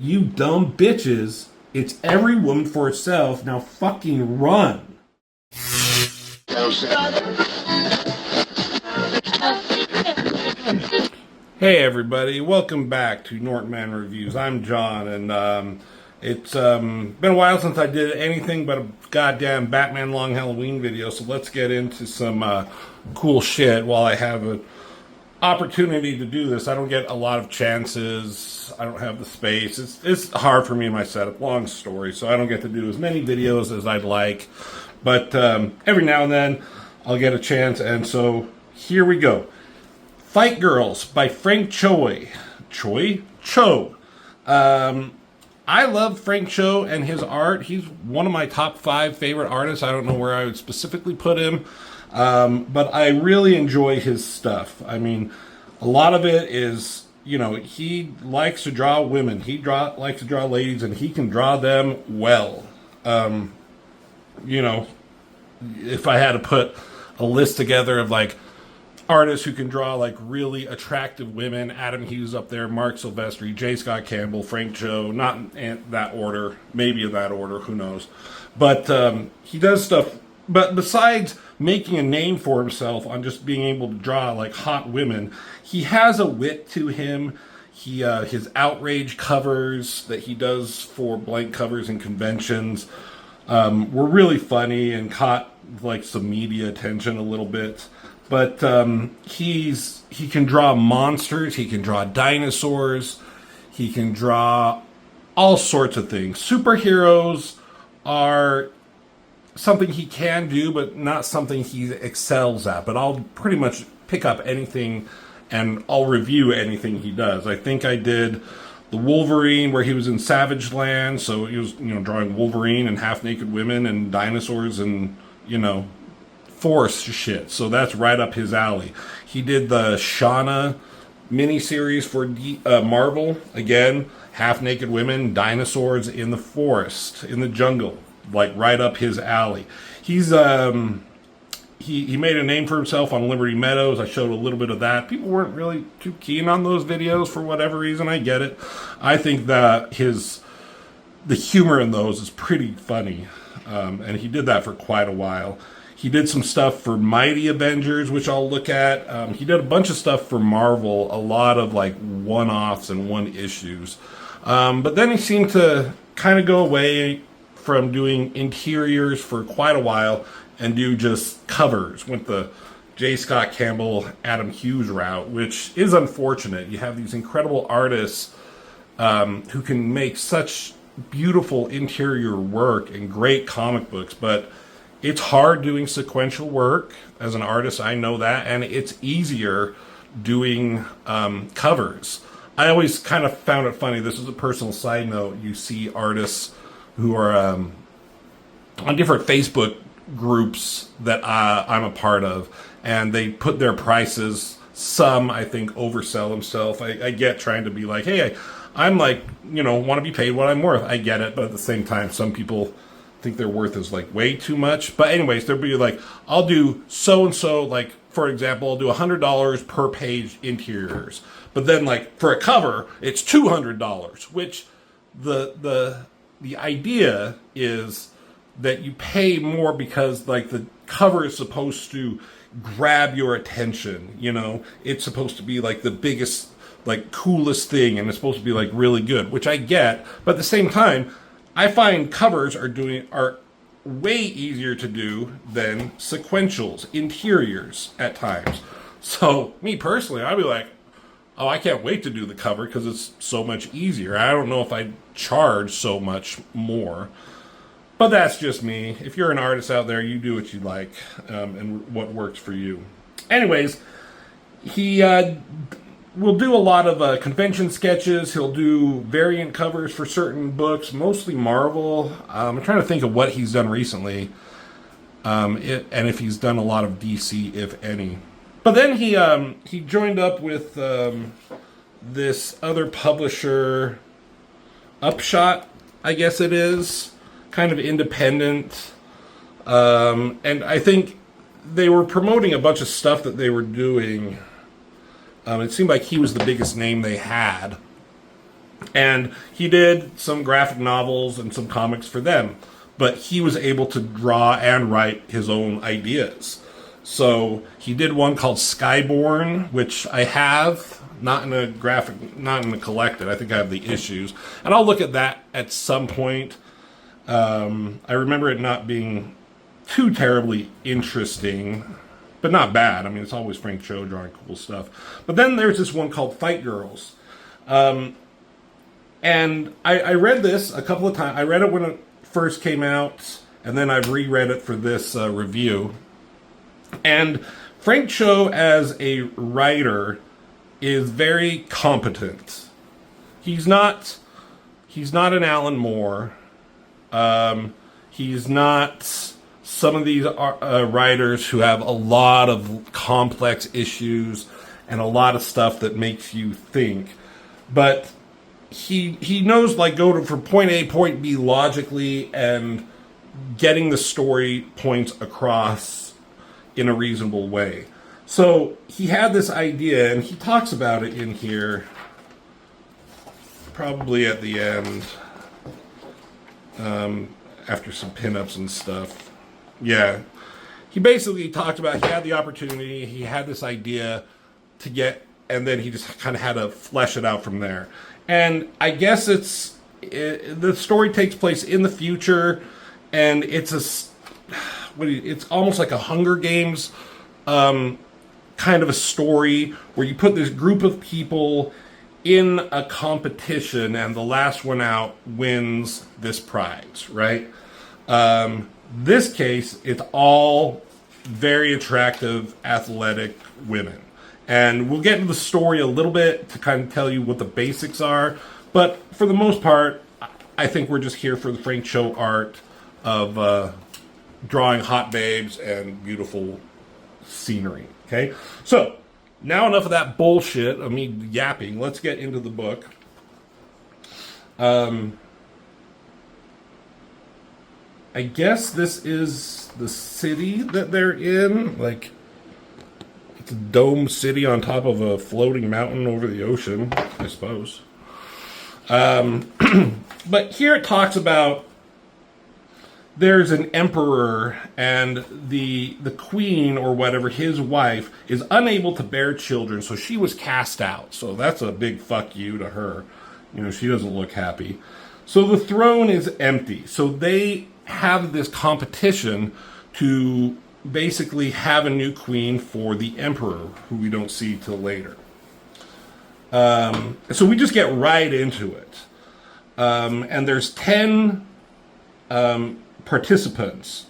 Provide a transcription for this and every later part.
You dumb bitches. It's every woman for herself. Now fucking run. Hey everybody, welcome back to Norton Man Reviews. I'm John, and it's been a while since I did anything but a goddamn Batman Long Halloween video, so let's get into some cool shit while I have an opportunity to do this. I don't get a lot of chances. I don't have the space. It's hard for me in my setup. Long story, so I don't get to do as many videos as I'd like. But every now and then I'll get a chance, and so here we go. Fight Girls by Frank Cho. Cho. I love Frank Cho and his art. He's one of my top 5 favorite artists. I don't know where I would specifically put him. But I really enjoy his stuff. I mean, a lot of it is, he likes to draw women. He likes to draw ladies, and he can draw them well. If I had to put a list together of artists who can draw really attractive women, Adam Hughes up there, Mark Silvestri, J. Scott Campbell, Frank Cho, not in that order, maybe in that order, who knows. But he does stuff. But besides making a name for himself on just being able to draw hot women, he has a wit to him. His outrage covers that he does for blank covers and conventions were really funny and caught some media attention a little bit. But he can draw monsters, he can draw dinosaurs, he can draw all sorts of things. Superheroes are something he can do, but not something he excels at. But I'll pretty much pick up anything and I'll review anything he does. I think I did the Wolverine where he was in Savage Land, so he was drawing Wolverine and half-naked women and dinosaurs and forest shit. So that's right up his alley. He did the Shauna miniseries for Marvel. Again, half-naked women, dinosaurs in the forest, in the jungle. Right up his alley. He's he made a name for himself on Liberty Meadows. I showed a little bit of that. People weren't really too keen on those videos for whatever reason. I get it. I think that the humor in those is pretty funny, and he did that for quite a while. He did some stuff for Mighty Avengers, which I'll look at. He did a bunch of stuff for Marvel, a lot of one-offs and one-issues. But then he seemed to kind of go away from doing interiors for quite a while and do just covers. Went the J. Scott Campbell, Adam Hughes route, which is unfortunate. You have these incredible artists who can make such beautiful interior work and great comic books, but it's hard doing sequential work. As an artist, I know that, and it's easier doing covers. I always kind of found it funny. This is a personal side note. You see artists who are on different Facebook groups that I'm a part of, and they put their prices. Some, I think, oversell themselves. I get trying to be hey, I'm want to be paid what I'm worth. I get it, but at the same time, some people think their worth is way too much. But anyways, they'll be I'll do so-and-so, for example, I'll do $100 per page interiors. But then for a cover, it's $200, which the idea is that you pay more because the cover is supposed to grab your attention. It's supposed to be the biggest, coolest thing, and it's supposed to be really good, which I get. But at the same time, I find covers are way easier to do than sequentials, interiors at times. So me personally, I'd be oh, I can't wait to do the cover because it's so much easier. I don't know if I'd charge so much more, but that's just me. If you're an artist out there, you do what you like and what works for you. Anyways, he will do a lot of convention sketches. He'll do variant covers for certain books, mostly Marvel. I'm trying to think of what he's done recently, and if he's done a lot of DC, if any. But then he joined up with this other publisher, Upshot, I guess it is, kind of independent. And I think they were promoting a bunch of stuff that they were doing. It seemed like he was the biggest name they had. And he did some graphic novels and some comics for them. But he was able to draw and write his own ideas. So he did one called Skyborn, which I have, not in a graphic, not in the collected. I think I have the issues. And I'll look at that at some point. I remember it not being too terribly interesting, but not bad. I mean, it's always Frank Cho drawing cool stuff. But then there's this one called Fight Girls. And I read this a couple of times. I read it when it first came out, and then I've reread it for this review. And Frank Cho, as a writer, is very competent. He's not an Alan Moore. He's not some of these writers who have a lot of complex issues and a lot of stuff that makes you think. But he knows, like, go from point A, point B logically and getting the story points across in a reasonable way. So he had this idea, and he talks about it in here, probably at the end, after some pinups and stuff. Yeah. He basically talked about he had the opportunity, he had this idea to get, and then he just kind of had to flesh it out from there. And I guess the story takes place in the future, and it's almost like a Hunger Games kind of a story where you put this group of people in a competition, and the last one out wins this prize, right? This case, it's all very attractive, athletic women. And we'll get into the story a little bit to kind of tell you what the basics are. But for the most part, I think we're just here for the Frank Cho art of drawing hot babes and beautiful scenery. Okay? So, now enough of that bullshit of me yapping. Let's get into the book. I guess this is the city that they're in. Like, it's a domed city on top of a floating mountain over the ocean, I suppose. But here it talks about there's an emperor, and the queen, or whatever, his wife, is unable to bear children, so she was cast out. So that's a big fuck you to her. You know, she doesn't look happy. So the throne is empty. So they have this competition to basically have a new queen for the emperor, who we don't see till later. So we just get right into it. And there's 10 participants.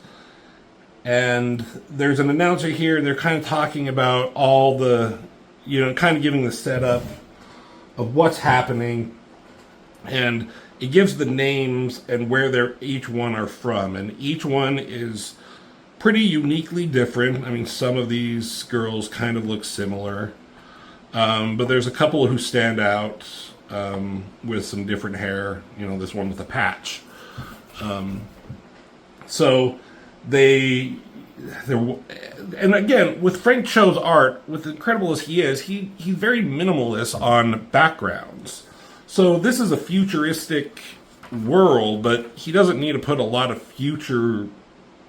And there's an announcer here, and they're kind of talking about all the, kind of giving the setup of what's happening. And it gives the names and where each one are from. And each one is pretty uniquely different. I mean, some of these girls kind of look similar. But there's a couple who stand out with some different hair. This one with a patch. So they're, and again, with Frank Cho's art, with incredible as he is, he's very minimalist on backgrounds. So this is a futuristic world, but he doesn't need to put a lot of future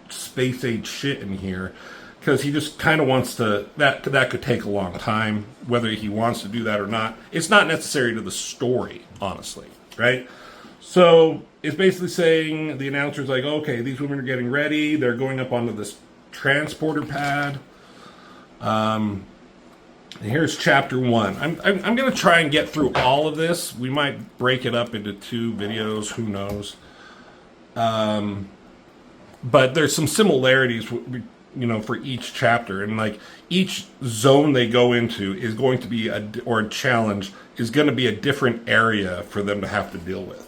space age shit in here, because he just kind of wants to, that could take a long time, whether he wants to do that or not. It's not necessary to the story, honestly, right? So it's basically saying, the announcer's like, okay, these women are getting ready, they're going up onto this transporter pad. And here's chapter 1. I'm going to try and get through all of this. We might break it up into 2 videos, who knows. But there's some similarities, for each chapter. And like each zone they go into is going to be a challenge is going to be a different area for them to have to deal with.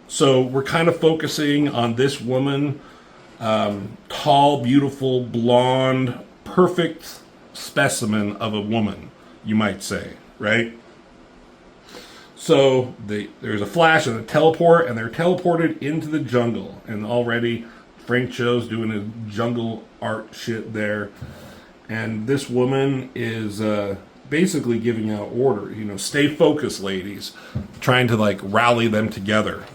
So we're kind of focusing on this woman, tall, beautiful, blonde, perfect specimen of a woman, you might say, right? So there's a flash and a teleport, and they're teleported into the jungle. And already Frank Cho's doing his jungle art shit there. And this woman is basically giving out orders. You know, stay focused, ladies. Trying to like rally them together.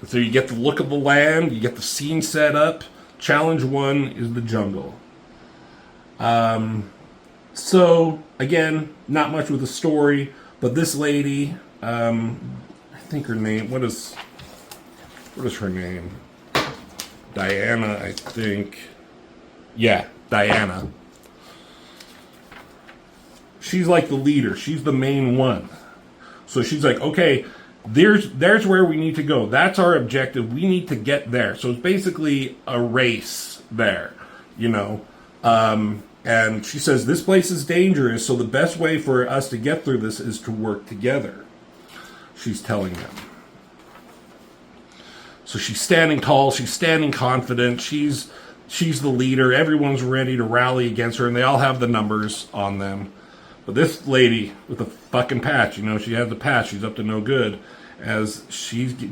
So you get the look of the land, you get the scene set up. Challenge 1 is the jungle. So again, not much with the story, but this lady, I think her name. What is her name? Diana, I think. Yeah, Diana. She's like the leader. She's the main one. So she's like, okay, there's where we need to go. That's our objective. We need to get there. So it's basically a race there, you know. And she says, this place is dangerous, so the best way for us to get through this is to work together. She's telling them. So she's standing tall. She's standing confident. She's the leader. Everyone's ready to rally against her, and they all have the numbers on them. But this lady with the fucking patch, you know, she has the patch. She's up to no good. As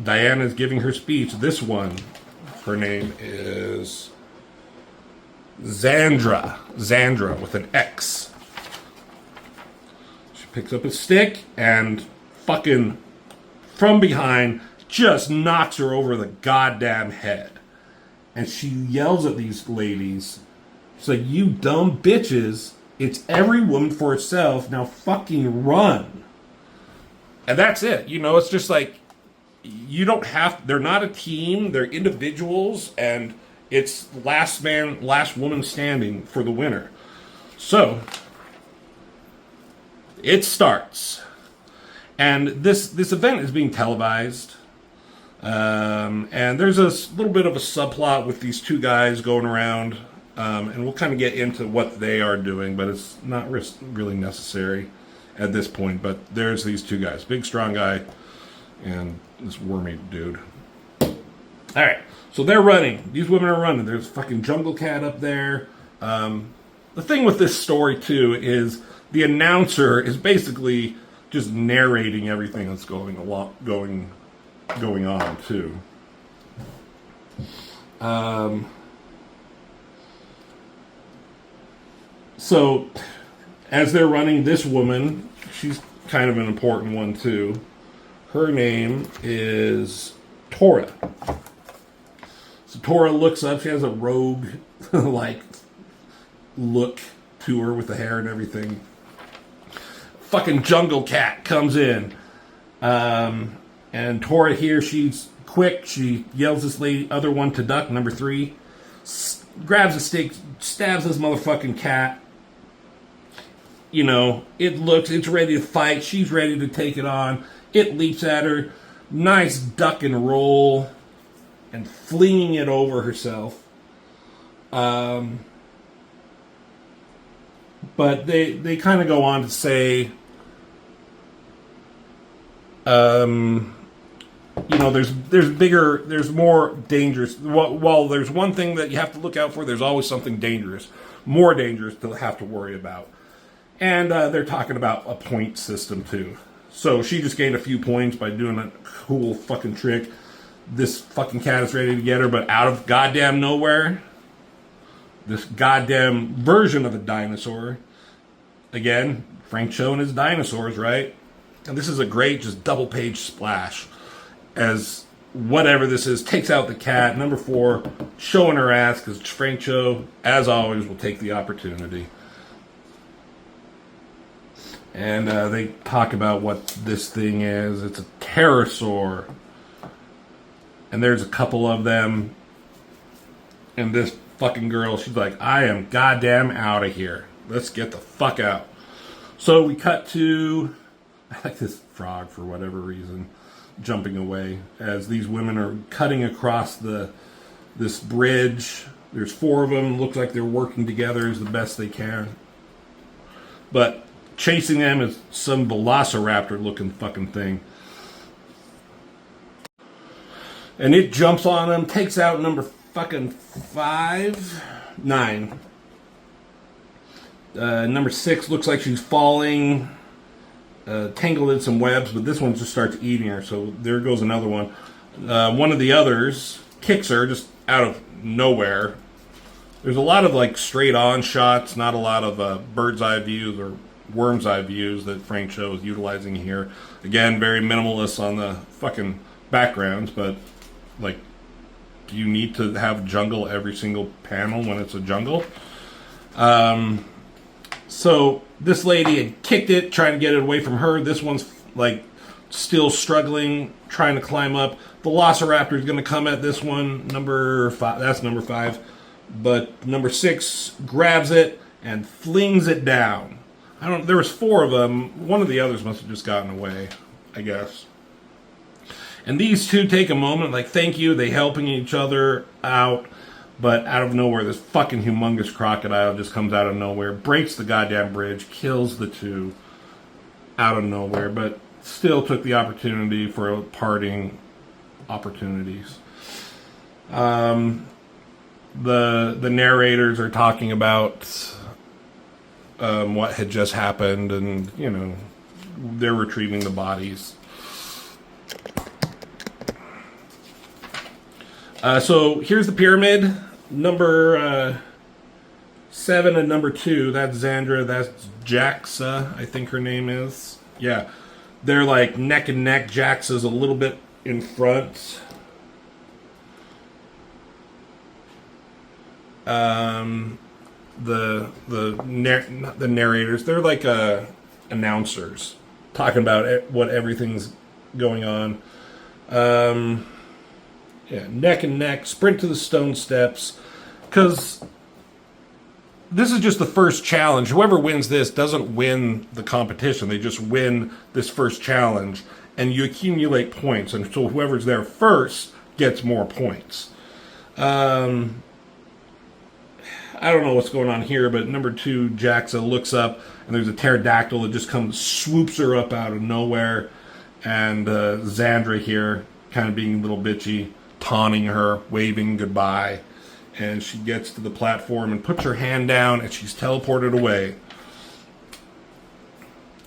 Diana's giving her speech, this one, her name is Xandra with an X. She picks up a stick and fucking from behind just knocks her over the goddamn head. And she yells at these ladies. She's like, you dumb bitches. It's every woman for herself. Now fucking run. And that's it. You know, it's just like, you don't have, they're not a team. They're individuals. And it's last man, last woman standing for the winner. So, it starts. And this event is being televised. And there's a little bit of a subplot with these two guys going around. And we'll kind of get into what they are doing, but it's not really necessary at this point. But there's these two guys, big strong guy and this wormy dude. All right, so they're running. These women are running. There's fucking Jungle Cat up there. The thing with this story too is the announcer is basically just narrating everything that's going on too. So, as they're running, this woman, she's kind of an important one too. Her name is Tora. So Tora looks up. She has a rogue, like, look to her with the hair and everything. Fucking Jungle Cat comes in. And Tora here, she's quick. She yells this other one to duck, number 3. Grabs a stick, stabs this motherfucking cat. You know, it's ready to fight. She's ready to take it on. It leaps at her. Nice duck and roll. And flinging it over herself. But they kind of go on to say, you know, there's more dangerous. While there's one thing that you have to look out for, there's always something dangerous. More dangerous to have to worry about. And they're talking about a point system, too. So she just gained a few points by doing a cool fucking trick. This fucking cat is ready to get her, but out of goddamn nowhere, this goddamn version of a dinosaur, again, Frank Cho and his dinosaurs, right? And this is a great just double-page splash as whatever this is takes out the cat. Number 4, showing her ass, because Frank Cho, as always, will take the opportunity. And they talk about what this thing is. It's a pterosaur. And there's a couple of them. And this fucking girl, she's like, I am goddamn out of here. Let's get the fuck out. So we cut to, I like this frog for whatever reason, jumping away as these women are cutting across this bridge. There's 4 of them. Looks like they're working together as the best they can. But chasing them is some velociraptor looking fucking thing. And it jumps on them, takes out number fucking 9. Number 6 looks like she's falling, tangled in some webs, but this one just starts eating her, so there goes another one. One of the others kicks her just out of nowhere, There's a lot of like straight on shots, not a lot of bird's eye views or worm's eye views that Frank Cho is utilizing here. Again, very minimalist on the fucking backgrounds, but like, do you need to have jungle every single panel when it's a jungle? So this lady had kicked it, trying to get it away from her. This one's like still struggling, trying to climb up. The Velociraptor is going to come at this one, number 5. That's number 5. But number 6 grabs it and flings it down. There was 4 of them. One of the others must have just gotten away, I guess. And these two take a moment, like, thank you. They helping each other out. But out of nowhere, this fucking humongous crocodile just comes out of nowhere, breaks the goddamn bridge, kills the two out of nowhere, but still took the opportunity for parting opportunities. The narrators are talking about what had just happened, and, you know, they're retrieving the bodies. So here's the pyramid. Number 7 and number 2, that's Xandra, that's Jaxa, I think her name is. Yeah, they're like neck and neck. Jaxa's a little bit in front. The narrators, they're like announcers talking about what everything's going on. Yeah, neck and neck, sprint to the stone steps, because this is just the first challenge. Whoever wins this doesn't win the competition. They just win this first challenge, and you accumulate points, and so whoever's there first gets more points. I don't know what's going on here, but number 2, Jaxa, looks up, and there's a pterodactyl that just swoops her up out of nowhere, and Xandra here, kind of being a little bitchy, taunting her, waving goodbye, and she gets to the platform and puts her hand down, and she's teleported away.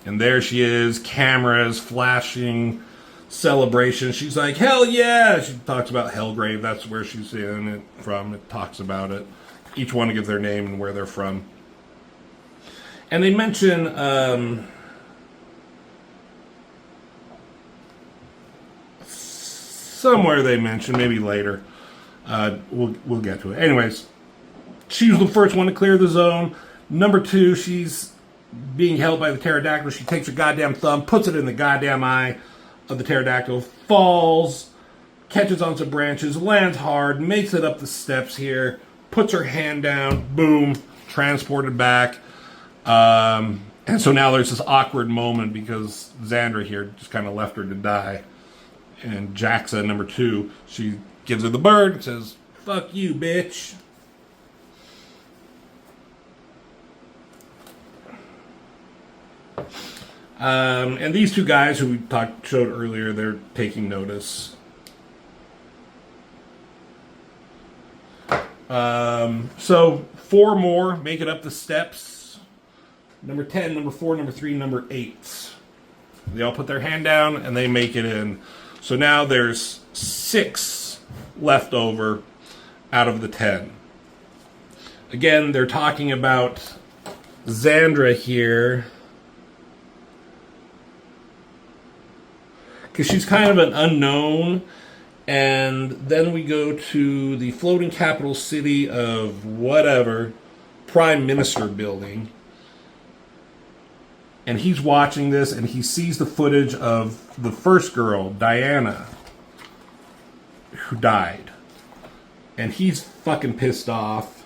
And there she is, cameras flashing, celebration. She's like, hell yeah! She talks about Hellgrave, that's where she's in it from. It talks about it. Each one gives their name and where they're from. And they mention somewhere they mention, maybe later. We'll get to it. Anyways, she was the first one to clear the zone. Number 2, she's being held by the pterodactyl. She takes her goddamn thumb, puts it in the goddamn eye of the pterodactyl, falls, catches on some branches, lands hard, makes it up the steps here, puts her hand down, boom, transported back. And so now there's this awkward moment because Xandra here just kind of left her to die. And Jaxa, number 2, she gives her the bird and says, fuck you, bitch. And these two guys who we showed earlier, they're taking notice. So 4 more make it up the steps. Number 10, number 4, number 3, number 8. They all put their hand down and they make it in. So now there's 6 left over out of the 10. Again, they're talking about Xandra here, because she's kind of an unknown. And then we go to the floating capital city of whatever, Prime Minister building. And he's watching this, and he sees the footage of the first girl, Diana, who died. And he's fucking pissed off.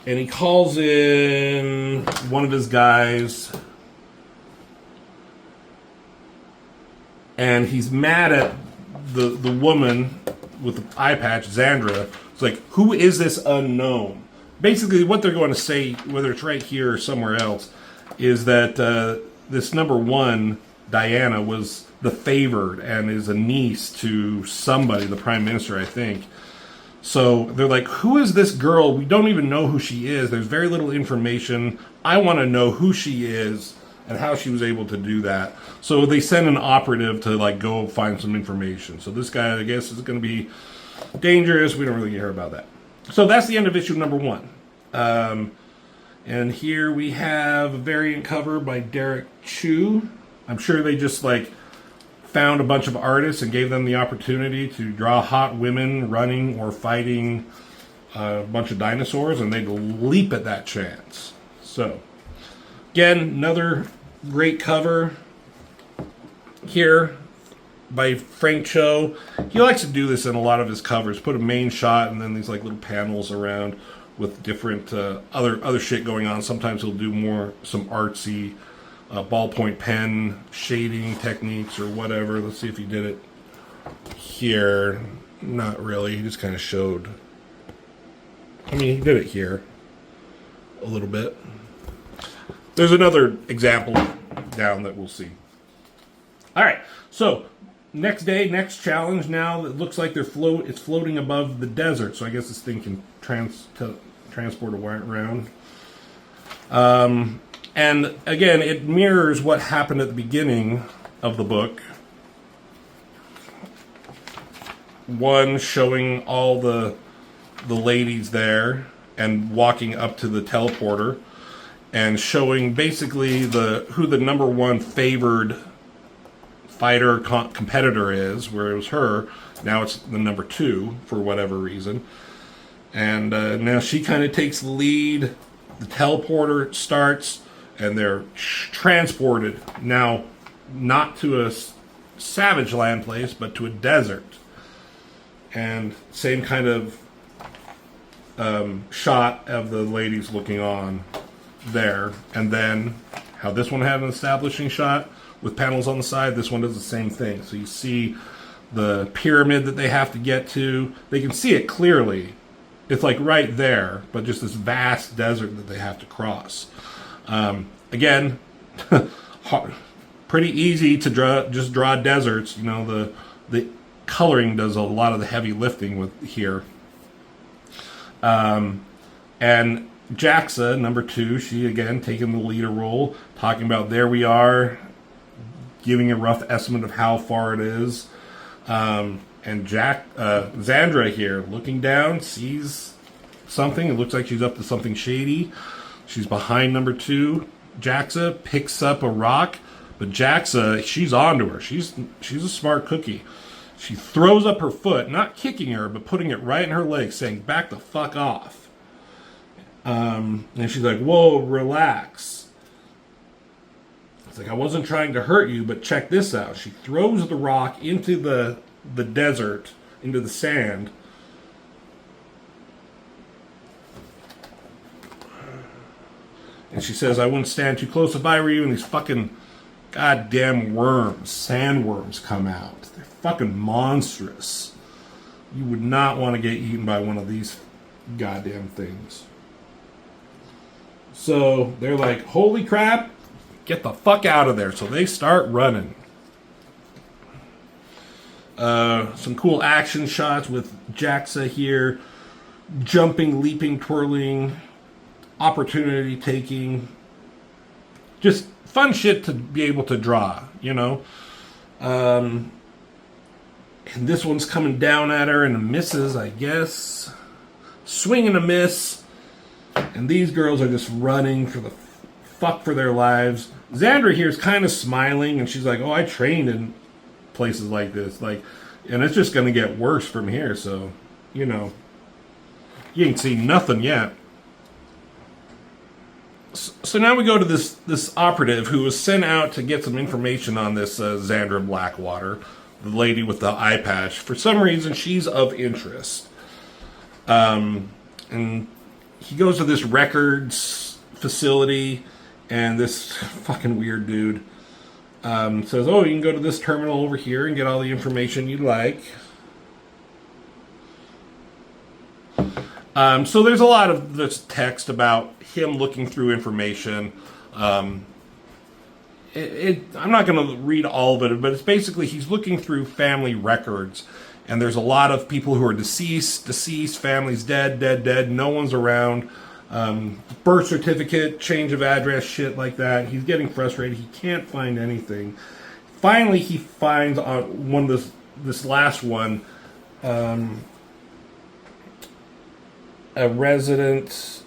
And he calls in one of his guys. And he's mad at the woman with the eye patch, Xandra. It's like, who is this unknown? Basically, what they're going to say, whether it's right here or somewhere else, is that this number 1, Diana, was the favored and is a niece to somebody, the Prime Minister, I think. So they're like, who is this girl? We don't even know who she is. There's very little information. I want to know who she is and how she was able to do that. So they send an operative to like go find some information. So this guy, I guess, is going to be dangerous. We don't really care about that. So that's the end of issue number 1. And here we have a variant cover by Derek Chu. I'm sure they just like found a bunch of artists and gave them the opportunity to draw hot women running or fighting a bunch of dinosaurs, and they'd leap at that chance. So, again, another great cover here by Frank Cho. He likes to do this in a lot of his covers. Put a main shot and then these like little panels around with different other shit going on. Sometimes he'll do some artsy ballpoint pen shading techniques or whatever. Let's see if he did it here. Not really. He just kind of showed. I mean, he did it here a little bit. There's another example down that we'll see. All right, so next day, next challenge. Now it looks like it's floating above the desert. So I guess this thing can transport around. And again, it mirrors what happened at the beginning of the book. One showing all the ladies there and walking up to the teleporter and showing basically who the number one favored fighter competitor is, where it was her. Now it's the number 2 for whatever reason. And now she kind of takes the lead. The teleporter starts and they're transported now not to a savage land place but to a desert. And same kind of shot of the ladies looking on there. And then how this one had an establishing shot with panels on the side, this one does the same thing. So you see the pyramid that they have to get to. They can see it clearly. It's like right there, but just this vast desert that they have to cross. Again, pretty easy to draw deserts. You know, the coloring does a lot of the heavy lifting with here. And Jaxa, number 2, she again taking the leader role, talking about there we are, giving a rough estimate of how far it is. And Xandra here, looking down, sees something. It looks like she's up to something shady. She's behind number 2. Jaxa picks up a rock, but Jaxa, she's onto her. She's a smart cookie. She throws up her foot, not kicking her, but putting it right in her leg, saying, "Back the fuck off." And she's like, "Whoa, relax." It's like, "I wasn't trying to hurt you, but check this out." She throws the rock into the desert, into the sand. And she says, "I wouldn't stand too close if I were you." And these fucking goddamn worms, sandworms, come out. They're fucking monstrous. You would not want to get eaten by one of these goddamn things. So they're like, "Holy crap, get the fuck out of there." So they start running. Some cool action shots with Jaxa here, jumping, leaping, twirling, opportunity taking. Just fun shit to be able to draw, you know. And this one's coming down at her and misses, I guess. Swing and a miss. And these girls are just running for the fuck for their lives. Xandra here is kind of smiling, and she's like, "Oh, I trained in places like this, like, and it's just going to get worse from here." So, you know, you ain't seen nothing yet. So now we go to this operative who was sent out to get some information on this Xandra Blackwater, the lady with the eye patch. For some reason, she's of interest. And he goes to this records facility, and this fucking weird dude says, "Oh, you can go to this terminal over here and get all the information you'd like." So there's a lot of this text about him looking through information. I'm not going to read all of it, but it's basically he's looking through family records, and there's a lot of people who are deceased, families dead, no one's around, birth certificate, change of address, shit like that. He's getting frustrated. He can't find anything. Finally, he finds this last one. a resident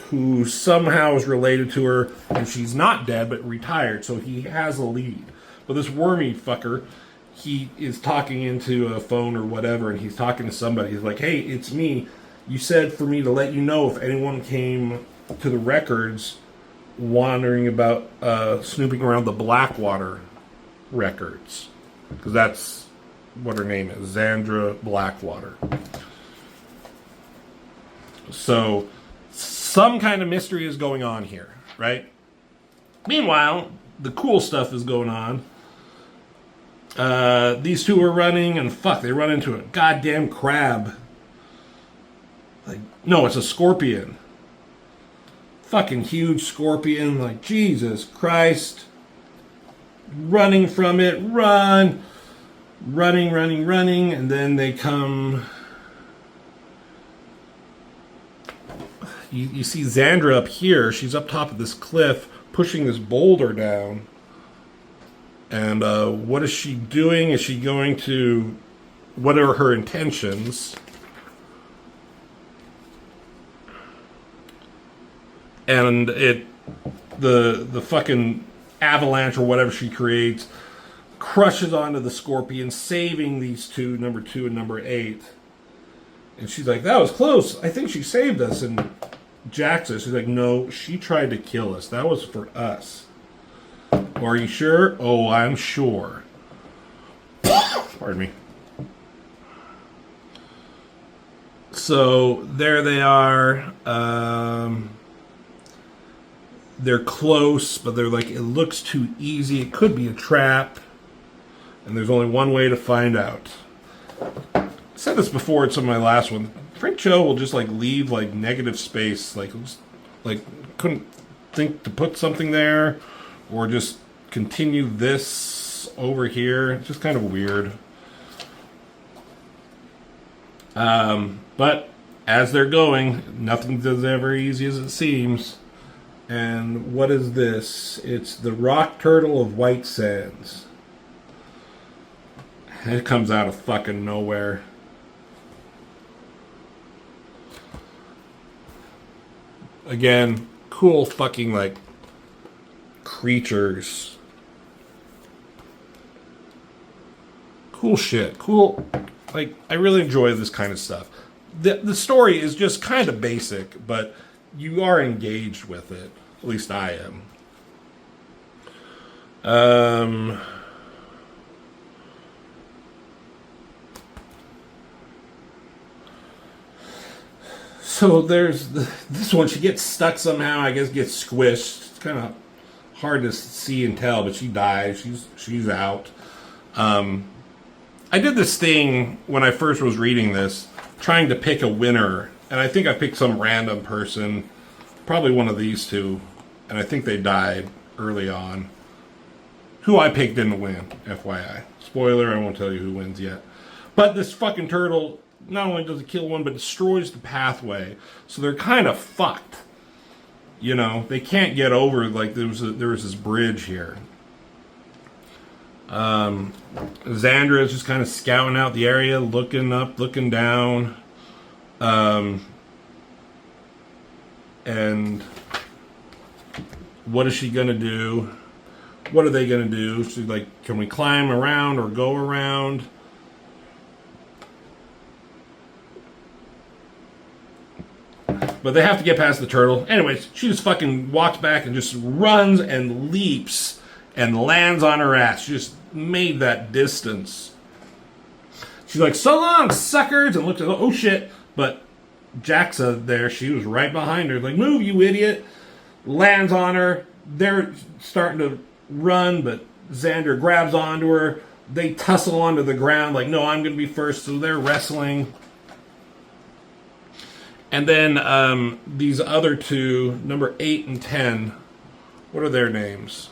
who somehow is related to her, and she's not dead but retired, so he has a lead. But this wormy fucker, he is talking into a phone or whatever, and he's talking to somebody. He's like, hey, it's me. You said for me to let you know if anyone came to the records wandering about, snooping around the Blackwater records. Because that's what her name is, Xandra Blackwater. So, some kind of mystery is going on here, right? Meanwhile, the cool stuff is going on. These two are running, and fuck, they run into a goddamn crab. Like, no, it's a scorpion. Fucking huge scorpion, like, Jesus Christ. Running from it, running, and then they come. You see Xandra up here. She's up top of this cliff, pushing this boulder down. And what is she doing? Is she going to... What are her intentions? And the fucking avalanche or whatever she creates crushes onto the scorpion, saving these two, number 2 and number 8. And she's like, that was close. I think she saved us. And Jax she's like, no, she tried to kill us. That was for us. Are you sure? Oh, I'm sure. Pardon me. So there they are. They're close, but they're like, it looks too easy. It could be a trap. And there's only one way to find out. I said this before in some of my last ones. Frank Cho will just like leave like negative space. Like couldn't think to put something there. Or just continue this over here. It's just kind of weird. But as they're going, nothing's ever easy as it seems. And what is this? It's the rock turtle of White Sands. It comes out of fucking nowhere. Again, cool fucking like creatures. Cool shit. Cool. Like, I really enjoy this kind of stuff. The story is just kind of basic, but you are engaged with it. At least I am. So there's this one. She gets stuck somehow. I guess gets squished. It's kind of hard to see and tell, but she dies. She's out. I did this thing when I first was reading this, trying to pick a winner, and I think I picked some random person, probably one of these two, and I think they died early on. Who I picked didn't win, FYI. Spoiler, I won't tell you who wins yet. But this fucking turtle, not only does it kill one, but destroys the pathway, so they're kind of fucked. You know, they can't get over, like, there was this bridge here. Xandra is just kind of scouting out the area, looking up, looking down. And what is she gonna do? What are they gonna do? She's like, can we climb around or go around? But they have to get past the turtle. Anyways, she just fucking walks back and just runs and leaps and lands on her ass. She just made that distance. She's like, so long, suckers! And looked at, oh shit. But Jaxa there, she was right behind her. Like, move, you idiot. Lands on her. They're starting to run, but Xander grabs onto her. They tussle onto the ground, like, no, I'm going to be first. So they're wrestling. And then these other two, number 8 and 10, what are their names?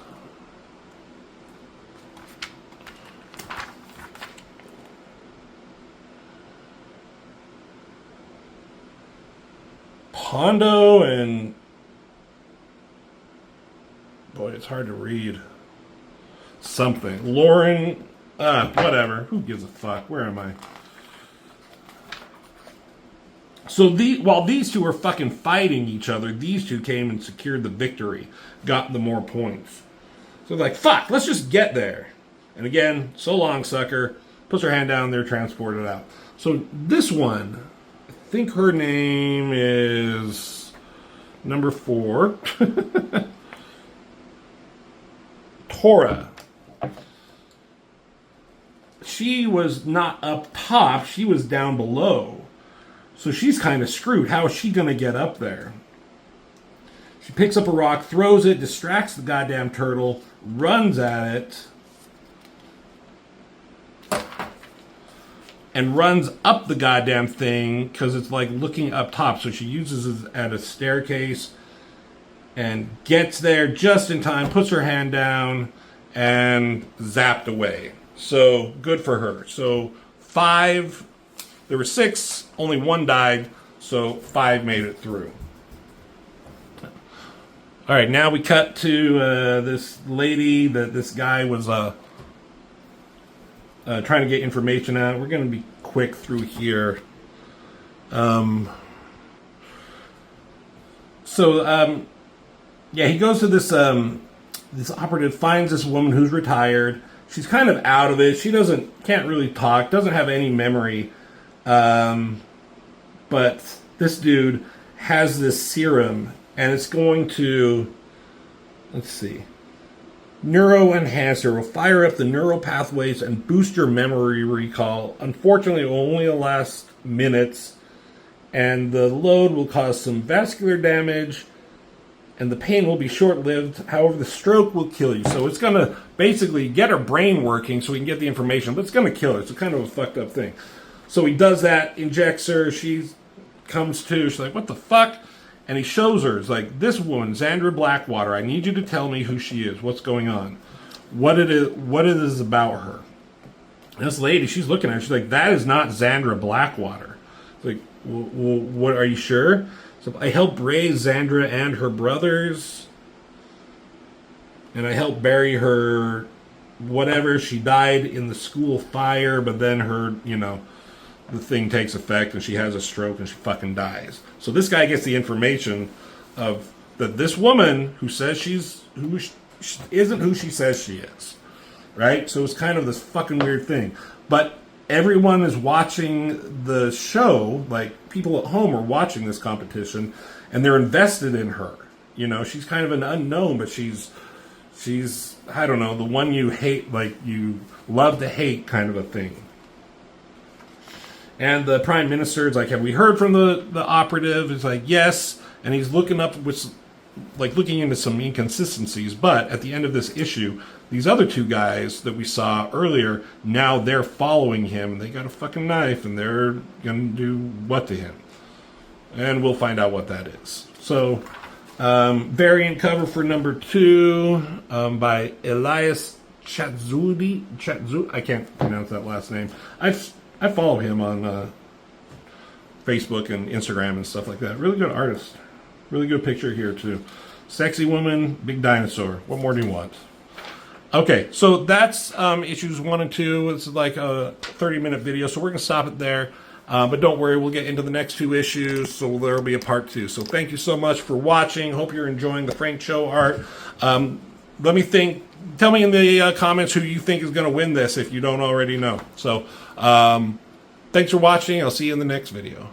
Pondo and... Boy, it's hard to read. Something. Lauren... whatever. Who gives a fuck? Where am I? So while these two were fucking fighting each other, these two came and secured the victory, got the more points. So they're like, fuck, let's just get there. And again, so long, sucker. Puts her hand down, they're transported out. So this one, I think her name is number 4. Tora. She was not up top, she was down below. So she's kind of screwed. How is she going to get up there? She picks up a rock, throws it, distracts the goddamn turtle, runs at it, and runs up the goddamn thing because it's like looking up top. So she uses it at a staircase and gets there just in time, puts her hand down, and zapped away. So good for her. So 5, there were 6, only 1 died, so 5 made it through. All right, now we cut to this lady that this guy was trying to get information out. We're going to be quick through here. Yeah, he goes to this this operative, finds this woman who's retired. She's kind of out of it. She can't really talk, doesn't have any memory. But this dude has this serum, and it's going to, let's see, neuroenhancer will fire up the neural pathways and boost your memory recall. Unfortunately, it will only last minutes, and the load will cause some vascular damage, and the pain will be short-lived. However, the stroke will kill you. So it's going to basically get her brain working so we can get the information, but it's going to kill her. It's kind of a fucked up thing. So he does that, injects her, she comes to, she's like, what the fuck? And he shows her, it's like, this woman, Xandra Blackwater, I need you to tell me who she is, what's going on, what it is about her. And this lady, she's looking at her, she's like, that is not Xandra Blackwater. It's like, well, what, are you sure? So I helped raise Xandra and her brothers, and I helped bury her, whatever, she died in the school fire, but then her, the thing takes effect and she has a stroke and she fucking dies. So this guy gets the information of that this woman who says she isn't who she says she is, right? So it's kind of this fucking weird thing. But everyone is watching the show, like people at home are watching this competition, and they're invested in her. She's kind of an unknown, but she's I don't know, the one you hate, like you love to hate kind of a thing. And the prime minister is like, have we heard from the operative? It's like, yes. And he's looking into some inconsistencies. But at the end of this issue, these other 2 guys that we saw earlier, now they're following him. They got a fucking knife, and they're going to do what to him? And we'll find out what that is. So, variant cover for number 2 by Elias Chatzudi. I can't pronounce that last name. I follow him on Facebook and Instagram and stuff like that. Really good artist. Really good picture here, too. Sexy woman, big dinosaur. What more do you want? Okay, so that's issues 1 and 2. It's like a 30-minute video, so we're going to stop it there. But don't worry, we'll get into the next 2 issues, so there will be a part 2. So thank you so much for watching. Hope you're enjoying the Frank Cho art. Tell me in the comments who you think is going to win this if you don't already know. So, thanks for watching. I'll see you in the next video.